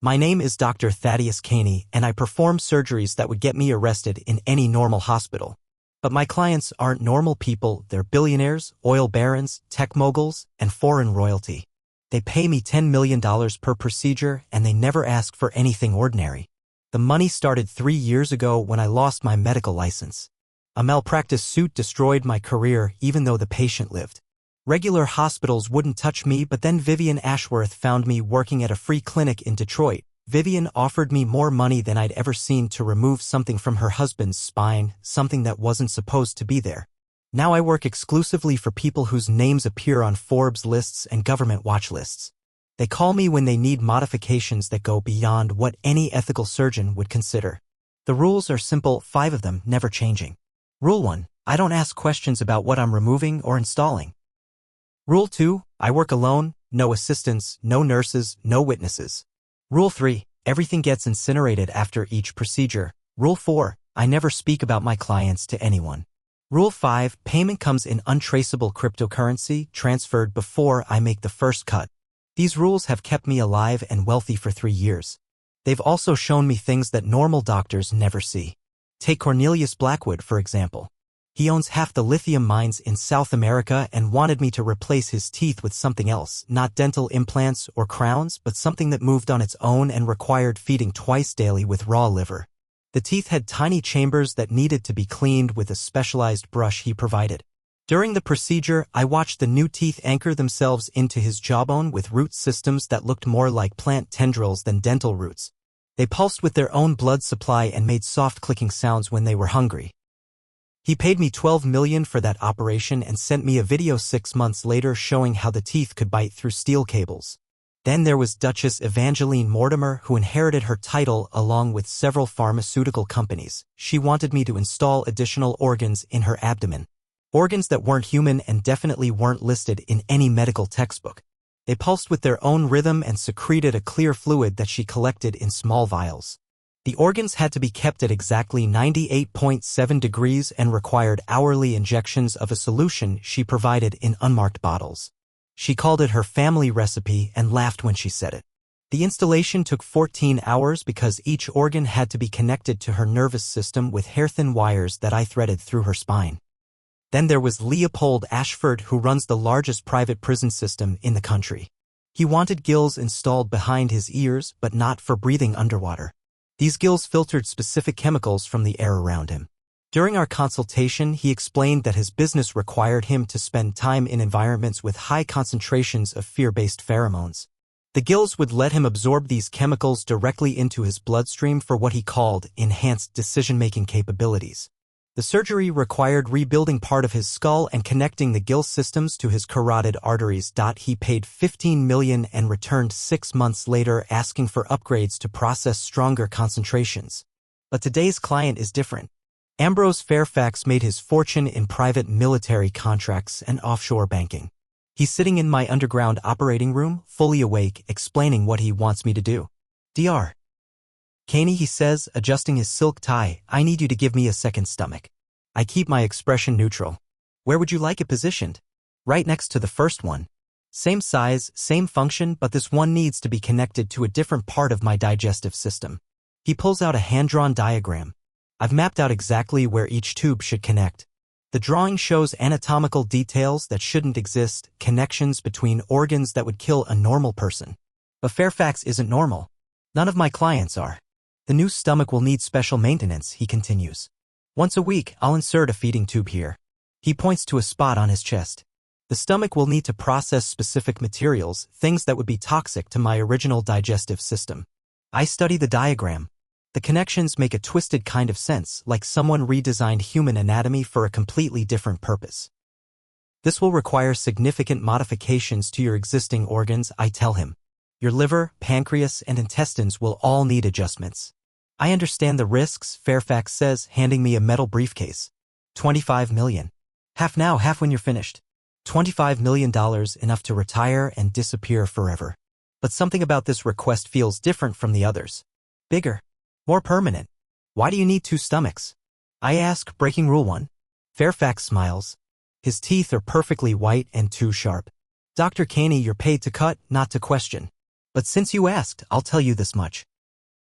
My name is Dr. Thaddeus Caney, and I perform surgeries that would get me arrested in any normal hospital. But my clients aren't normal people, they're billionaires, oil barons, tech moguls, and foreign royalty. They pay me $10 million per procedure, and they never ask for anything ordinary. The money started 3 years ago when I lost my medical license. A malpractice suit destroyed my career even though the patient lived. Regular hospitals wouldn't touch me, but then Vivian Ashworth found me working at a free clinic in Detroit. Vivian offered me more money than I'd ever seen to remove something from her husband's spine, something that wasn't supposed to be there. Now I work exclusively for people whose names appear on Forbes lists and government watch lists. They call me when they need modifications that go beyond what any ethical surgeon would consider. The rules are simple, 5 of them, never changing. Rule 1. I don't ask questions about what I'm removing or installing. Rule 2. I work alone, no assistants, no nurses, no witnesses. Rule 3. Everything gets incinerated after each procedure. Rule 4. I never speak about my clients to anyone. Rule 5. Payment comes in untraceable cryptocurrency, transferred before I make the first cut. These rules have kept me alive and wealthy for 3 years. They've also shown me things that normal doctors never see. Take Cornelius Blackwood, for example. He owns half the lithium mines in South America and wanted me to replace his teeth with something else, not dental implants or crowns, but something that moved on its own and required feeding twice daily with raw liver. The teeth had tiny chambers that needed to be cleaned with a specialized brush he provided. During the procedure, I watched the new teeth anchor themselves into his jawbone with root systems that looked more like plant tendrils than dental roots. They pulsed with their own blood supply and made soft clicking sounds when they were hungry. He paid me $12 million for that operation and sent me a video 6 months later showing how the teeth could bite through steel cables. Then there was Duchess Evangeline Mortimer, who inherited her title along with several pharmaceutical companies. She wanted me to install additional organs in her abdomen. Organs that weren't human and definitely weren't listed in any medical textbook. They pulsed with their own rhythm and secreted a clear fluid that she collected in small vials. The organs had to be kept at exactly 98.7 degrees and required hourly injections of a solution she provided in unmarked bottles. She called it her family recipe and laughed when she said it. The installation took 14 hours because each organ had to be connected to her nervous system with hair-thin wires that I threaded through her spine. Then there was Leopold Ashford, who runs the largest private prison system in the country. He wanted gills installed behind his ears, but not for breathing underwater. These gills filtered specific chemicals from the air around him. During our consultation, he explained that his business required him to spend time in environments with high concentrations of fear-based pheromones. The gills would let him absorb these chemicals directly into his bloodstream for what he called enhanced decision-making capabilities. The surgery required rebuilding part of his skull and connecting the gill systems to his carotid arteries. He paid $15 million and returned 6 months later asking for upgrades to process stronger concentrations. But today's client is different. Ambrose Fairfax made his fortune in private military contracts and offshore banking. He's sitting in my underground operating room, fully awake, explaining what he wants me to do. Dr. Caney, he says, adjusting his silk tie, I need you to give me a second stomach. I keep my expression neutral. Where would you like it positioned? Right next to the first one. Same size, same function, but this one needs to be connected to a different part of my digestive system. He pulls out a hand-drawn diagram. I've mapped out exactly where each tube should connect. The drawing shows anatomical details that shouldn't exist, connections between organs that would kill a normal person. But Fairfax isn't normal. None of my clients are. The new stomach will need special maintenance, he continues. Once a week, I'll insert a feeding tube here. He points to a spot on his chest. The stomach will need to process specific materials, things that would be toxic to my original digestive system. I study the diagram. The connections make a twisted kind of sense, like someone redesigned human anatomy for a completely different purpose. This will require significant modifications to your existing organs, I tell him. Your liver, pancreas, and intestines will all need adjustments. I understand the risks, Fairfax says, handing me a metal briefcase. $25 million. Half now, half when you're finished. $25 million, enough to retire and disappear forever. But something about this request feels different from the others. Bigger. More permanent. Why do you need 2 stomachs? I ask, breaking rule 1. Fairfax smiles. His teeth are perfectly white and too sharp. Dr. Caney, you're paid to cut, not to question. But since you asked, I'll tell you this much.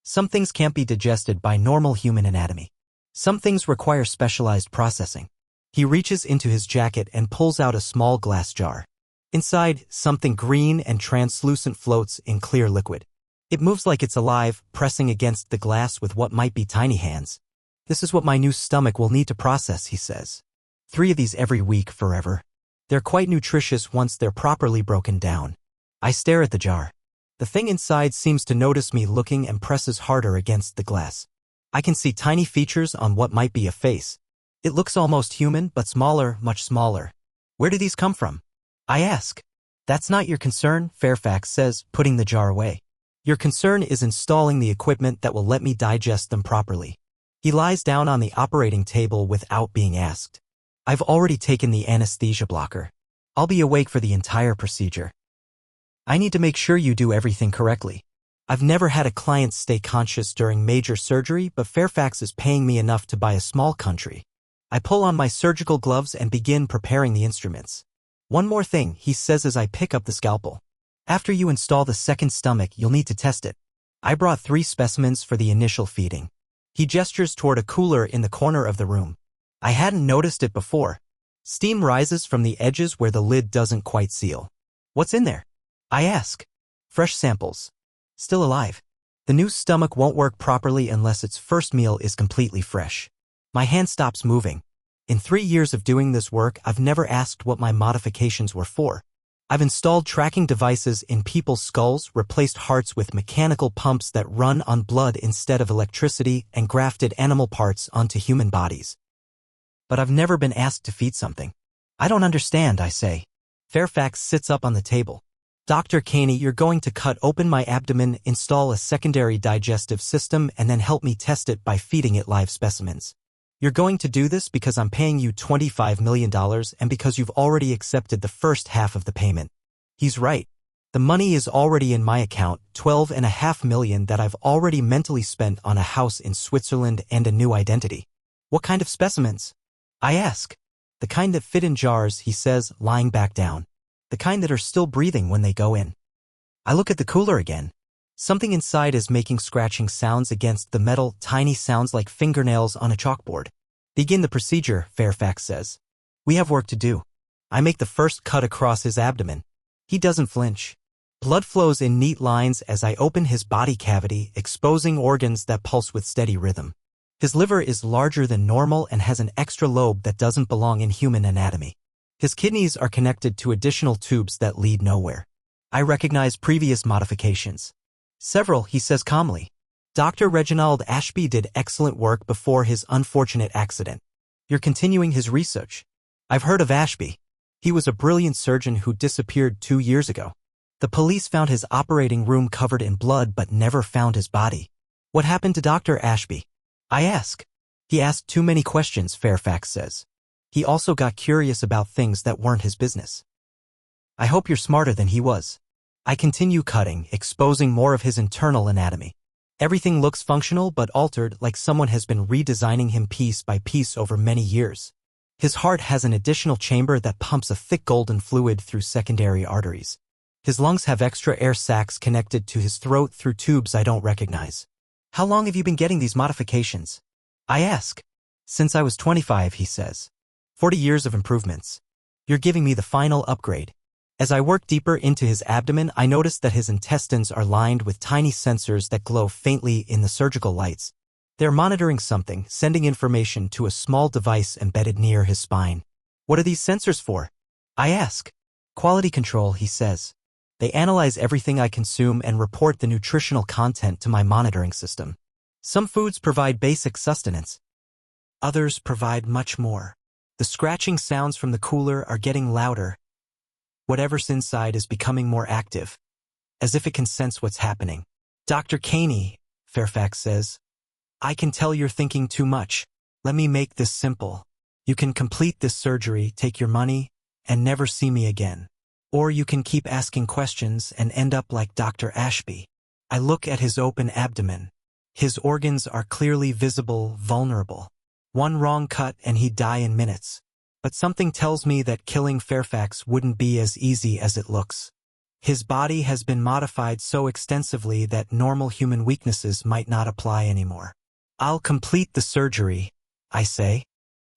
Some things can't be digested by normal human anatomy. Some things require specialized processing. He reaches into his jacket and pulls out a small glass jar. Inside, something green and translucent floats in clear liquid. It moves like it's alive, pressing against the glass with what might be tiny hands. This is what my new stomach will need to process, he says. 3 of these every week forever. They're quite nutritious once they're properly broken down. I stare at the jar. The thing inside seems to notice me looking and presses harder against the glass. I can see tiny features on what might be a face. It looks almost human, but smaller, much smaller. Where do these come from? I ask. That's not your concern, Fairfax says, putting the jar away. Your concern is installing the equipment that will let me digest them properly. He lies down on the operating table without being asked. I've already taken the anesthesia blocker. I'll be awake for the entire procedure. I need to make sure you do everything correctly. I've never had a client stay conscious during major surgery, but Fairfax is paying me enough to buy a small country. I pull on my surgical gloves and begin preparing the instruments. One more thing, he says as I pick up the scalpel. After you install the second stomach, you'll need to test it. I brought 3 specimens for the initial feeding. He gestures toward a cooler in the corner of the room. I hadn't noticed it before. Steam rises from the edges where the lid doesn't quite seal. What's in there? I ask. Fresh samples. Still alive. The new stomach won't work properly unless its first meal is completely fresh. My hand stops moving. In 3 years of doing this work, I've never asked what my modifications were for. I've installed tracking devices in people's skulls, replaced hearts with mechanical pumps that run on blood instead of electricity, and grafted animal parts onto human bodies. But I've never been asked to feed something. I don't understand, I say. Fairfax sits up on the table. Dr. Caney, you're going to cut open my abdomen, install a secondary digestive system, and then help me test it by feeding it live specimens. You're going to do this because I'm paying you $25 million and because you've already accepted the first half of the payment. He's right. The money is already in my account, $12.5 million that I've already mentally spent on a house in Switzerland and a new identity. What kind of specimens? I ask. The kind that fit in jars, he says, lying back down. The kind that are still breathing when they go in. I look at the cooler again. Something inside is making scratching sounds against the metal, tiny sounds like fingernails on a chalkboard. Begin the procedure, Fairfax says. We have work to do. I make the first cut across his abdomen. He doesn't flinch. Blood flows in neat lines as I open his body cavity, exposing organs that pulse with steady rhythm. His liver is larger than normal and has an extra lobe that doesn't belong in human anatomy. His kidneys are connected to additional tubes that lead nowhere. I recognize previous modifications. Several, he says calmly. Dr. Reginald Ashby did excellent work before his unfortunate accident. You're continuing his research. I've heard of Ashby. He was a brilliant surgeon who disappeared 2 years ago. The police found his operating room covered in blood but never found his body. What happened to Dr. Ashby? I ask. He asked too many questions, Fairfax says. He also got curious about things that weren't his business. I hope you're smarter than he was. I continue cutting, exposing more of his internal anatomy. Everything looks functional but altered, like someone has been redesigning him piece by piece over many years. His heart has an additional chamber that pumps a thick golden fluid through secondary arteries. His lungs have extra air sacs connected to his throat through tubes I don't recognize. How long have you been getting these modifications? I ask. Since I was 25, he says. 40 years of improvements. You're giving me the final upgrade. As I work deeper into his abdomen, I notice that his intestines are lined with tiny sensors that glow faintly in the surgical lights. They're monitoring something, sending information to a small device embedded near his spine. What are these sensors for? I ask. Quality control, he says. They analyze everything I consume and report the nutritional content to my monitoring system. Some foods provide basic sustenance. Others provide much more. The scratching sounds from the cooler are getting louder. Whatever's inside is becoming more active, as if it can sense what's happening. Dr. Caney, Fairfax says, I can tell you're thinking too much. Let me make this simple. You can complete this surgery, take your money, and never see me again. Or you can keep asking questions and end up like Dr. Ashby. I look at his open abdomen. His organs are clearly visible, vulnerable. One wrong cut and he'd die in minutes. But something tells me that killing Fairfax wouldn't be as easy as it looks. His body has been modified so extensively that normal human weaknesses might not apply anymore. I'll complete the surgery, I say.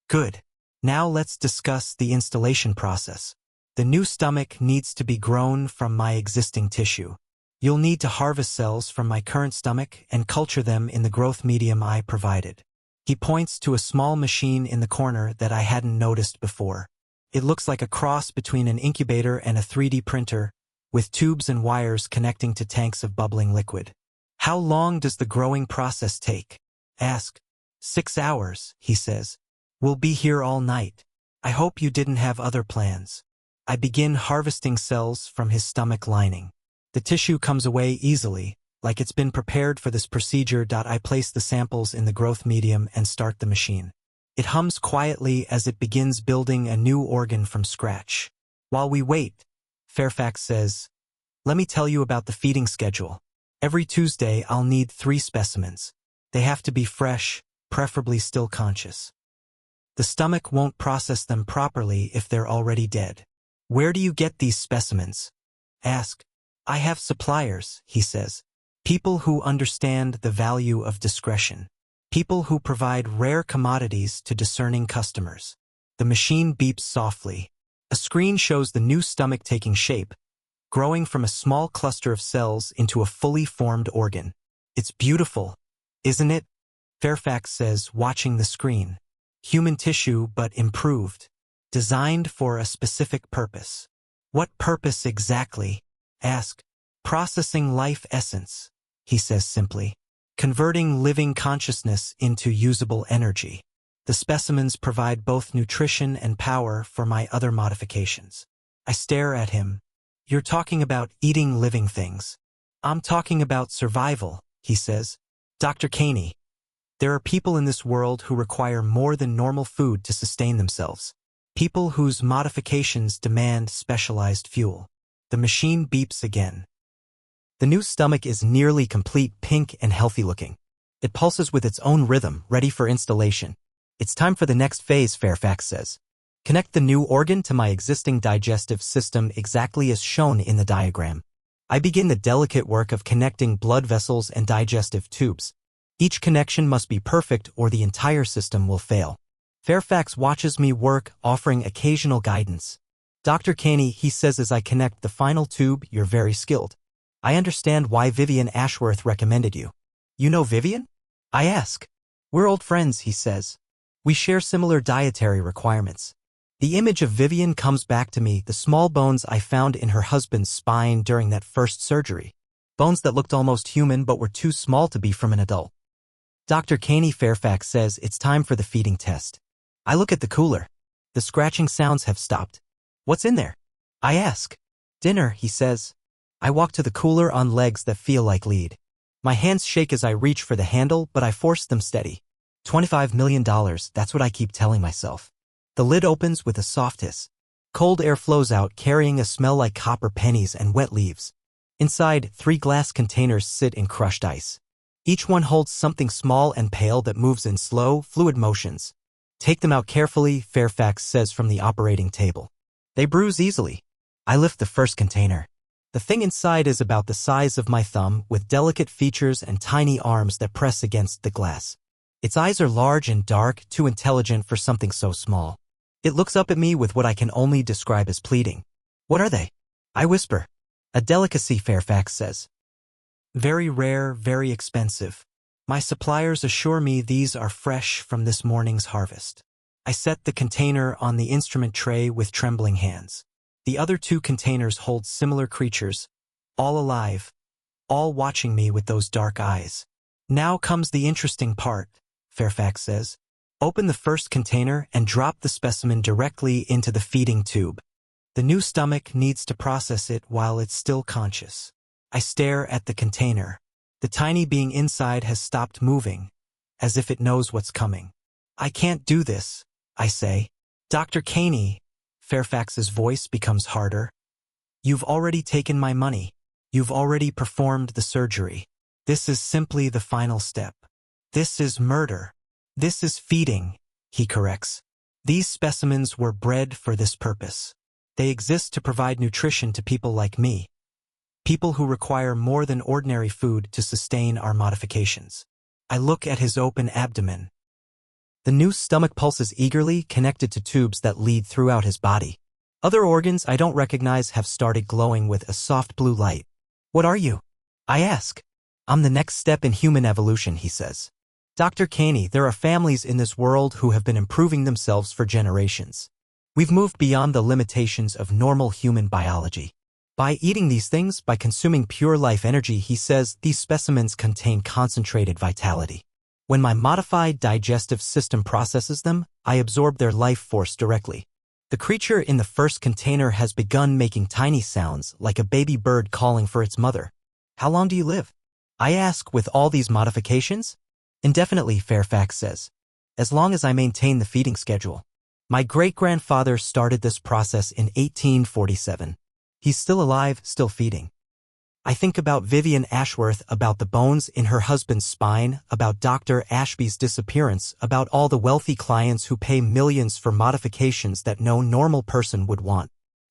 Good. Now let's discuss the installation process. The new stomach needs to be grown from my existing tissue. You'll need to harvest cells from my current stomach and culture them in the growth medium I provided. He points to a small machine in the corner that I hadn't noticed before. It looks like a cross between an incubator and a 3D printer, with tubes and wires connecting to tanks of bubbling liquid. How long does the growing process take? Ask. 6 hours, he says. We'll be here all night. I hope you didn't have other plans. I begin harvesting cells from his stomach lining. The tissue comes away easily, like it's been prepared for this procedure. I place the samples in the growth medium and start the machine. It hums quietly as it begins building a new organ from scratch. While we wait, Fairfax says, let me tell you about the feeding schedule. Every Tuesday I'll need 3 specimens. They have to be fresh, preferably still conscious. The stomach won't process them properly if they're already dead. Where do you get these specimens? Ask. I have suppliers, he says. People who understand the value of discretion. People who provide rare commodities to discerning customers. The machine beeps softly. A screen shows the new stomach taking shape, growing from a small cluster of cells into a fully formed organ. It's beautiful, isn't it? Fairfax says, watching the screen. Human tissue, but improved. Designed for a specific purpose. What purpose exactly? Ask. Processing life essence, he says simply. Converting living consciousness into usable energy. The specimens provide both nutrition and power for my other modifications. I stare at him. You're talking about eating living things. I'm talking about survival, he says. Dr. Caney. There are people in this world who require more than normal food to sustain themselves. People whose modifications demand specialized fuel. The machine beeps again. The new stomach is nearly complete, pink and healthy looking. It pulses with its own rhythm, ready for installation. It's time for the next phase, Fairfax says. Connect the new organ to my existing digestive system exactly as shown in the diagram. I begin the delicate work of connecting blood vessels and digestive tubes. Each connection must be perfect or the entire system will fail. Fairfax watches me work, offering occasional guidance. Dr. Caney, he says as I connect the final tube, you're very skilled. I understand why Vivian Ashworth recommended you. You know Vivian? I ask. We're old friends, he says. We share similar dietary requirements. The image of Vivian comes back to me, the small bones I found in her husband's spine during that first surgery. Bones that looked almost human but were too small to be from an adult. Dr. Caney, Fairfax says it's time for the feeding test. I look at the cooler. The scratching sounds have stopped. What's in there? I ask. Dinner, he says. I walk to the cooler on legs that feel like lead. My hands shake as I reach for the handle, but I force them steady. $25 million, that's what I keep telling myself. The lid opens with a soft hiss. Cold air flows out, carrying a smell like copper pennies and wet leaves. Inside, 3 glass containers sit in crushed ice. Each one holds something small and pale that moves in slow, fluid motions. Take them out carefully, Fairfax says from the operating table. They bruise easily. I lift the first container. The thing inside is about the size of my thumb, with delicate features and tiny arms that press against the glass. Its eyes are large and dark, too intelligent for something so small. It looks up at me with what I can only describe as pleading. What are they? I whisper. A delicacy, Fairfax says. Very rare, very expensive. My suppliers assure me these are fresh from this morning's harvest. I set the container on the instrument tray with trembling hands. The other 2 containers hold similar creatures, all alive, all watching me with those dark eyes. Now comes the interesting part, Fairfax says. Open the first container and drop the specimen directly into the feeding tube. The new stomach needs to process it while it's still conscious. I stare at the container. The tiny being inside has stopped moving, as if it knows what's coming. I can't do this, I say. Dr. Caney, Fairfax's voice becomes harder. You've already taken my money. You've already performed the surgery. This is simply the final step. This is murder. This is feeding, he corrects. These specimens were bred for this purpose. They exist to provide nutrition to people like me. people who require more than ordinary food to sustain our modifications. I look at his open abdomen. The new stomach pulses eagerly, connected to tubes that lead throughout his body. Other organs I don't recognize have started glowing with a soft blue light. What are you? I ask. I'm the next step in human evolution, he says. Dr. Caney, there are families in this world who have been improving themselves for generations. We've moved beyond the limitations of normal human biology. By eating these things, by consuming pure life energy, he says, these specimens contain concentrated vitality. When my modified digestive system processes them, I absorb their life force directly. The creature in the first container has begun making tiny sounds like a baby bird calling for its mother. How long do you live? I ask, with all these modifications? Indefinitely, Fairfax says. As long as I maintain the feeding schedule. My great-grandfather started this process in 1847. He's still alive, still feeding. I think about Vivian Ashworth, about the bones in her husband's spine, about Dr. Ashby's disappearance, about all the wealthy clients who pay millions for modifications that no normal person would want.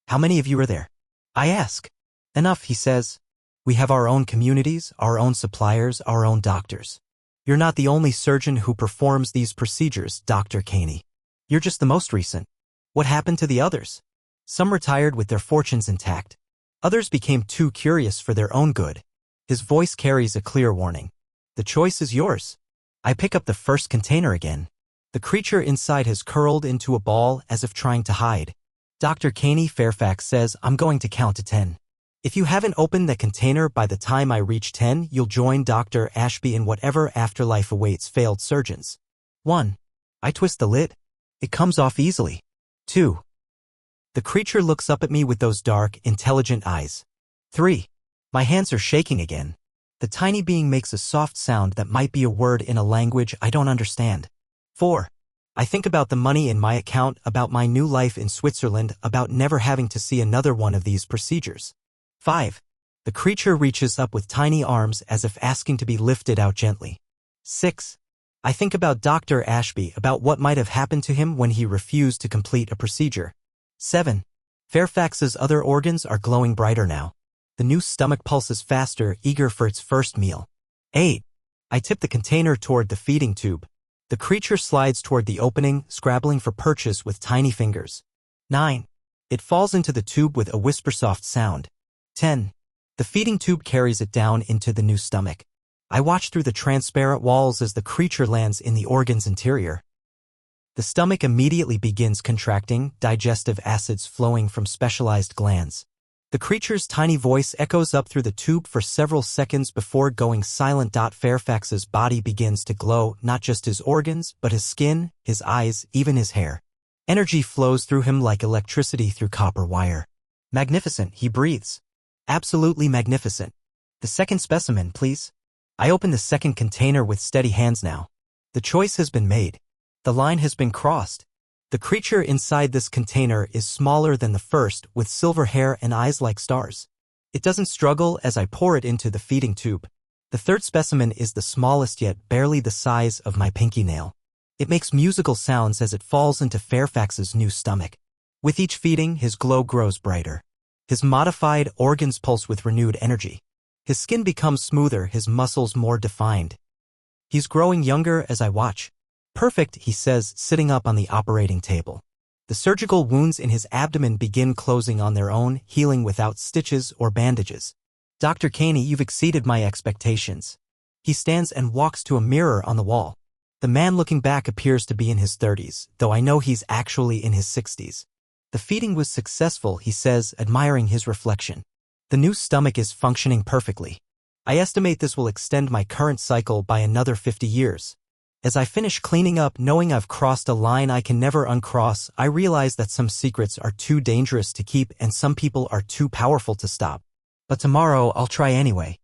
How many of you are there? I ask. Enough, he says. We have our own communities, our own suppliers, our own doctors. You're not the only surgeon who performs these procedures, Dr. Caney. You're just the most recent. What happened to the others? Some retired with their fortunes intact. Others became too curious for their own good. His voice carries a clear warning. The choice is yours. I pick up the first container again. The creature inside has curled into a ball as if trying to hide. Dr. Caney, Fairfax says, I'm going to count to 10. If you haven't opened the container by the time I reach 10, you'll join Dr. Ashby in whatever afterlife awaits failed surgeons. 1. I twist the lid. It comes off easily. 2. The creature looks up at me with those dark, intelligent eyes. 3. My hands are shaking again. The tiny being makes a soft sound that might be a word in a language I don't understand. 4. I think about the money in my account, about my new life in Switzerland, about never having to see another one of these procedures. 5. The creature reaches up with tiny arms as if asking to be lifted out gently. 6. I think about Dr. Ashby, about what might have happened to him when he refused to complete a procedure. 7. Fairfax's other organs are glowing brighter now. The new stomach pulses faster, eager for its first meal. 8. I tip the container toward the feeding tube. The creature slides toward the opening, scrabbling for purchase with tiny fingers. 9. It falls into the tube with a whisper-soft sound. 10. The feeding tube carries it down into the new stomach. I watch through the transparent walls as the creature lands in the organ's interior. The stomach immediately begins contracting, digestive acids flowing from specialized glands. The creature's tiny voice echoes up through the tube for several seconds before going silent. Fairfax's body begins to glow, not just his organs, but his skin, his eyes, even his hair. Energy flows through him like electricity through copper wire. Magnificent, he breathes. Absolutely magnificent. The second specimen, please. I open the second container with steady hands now. The choice has been made. The line has been crossed. The creature inside this container is smaller than the first, with silver hair and eyes like stars. It doesn't struggle as I pour it into the feeding tube. The third specimen is the smallest yet barely the size of my pinky nail. It makes musical sounds as it falls into Fairfax's new stomach. With each feeding, his glow grows brighter. His modified organs pulse with renewed energy. His skin becomes smoother, his muscles more defined. He's growing younger as I watch. Perfect, he says, sitting up on the operating table. The surgical wounds in his abdomen begin closing on their own, healing without stitches or bandages. Dr. Caney, you've exceeded my expectations. He stands and walks to a mirror on the wall. The man looking back appears to be in his 30s, though I know he's actually in his 60s. The feeding was successful, he says, admiring his reflection. The new stomach is functioning perfectly. I estimate this will extend my current cycle by another 50 years. As I finish cleaning up, knowing I've crossed a line I can never uncross, I realize that some secrets are too dangerous to keep and some people are too powerful to stop. But tomorrow I'll try anyway.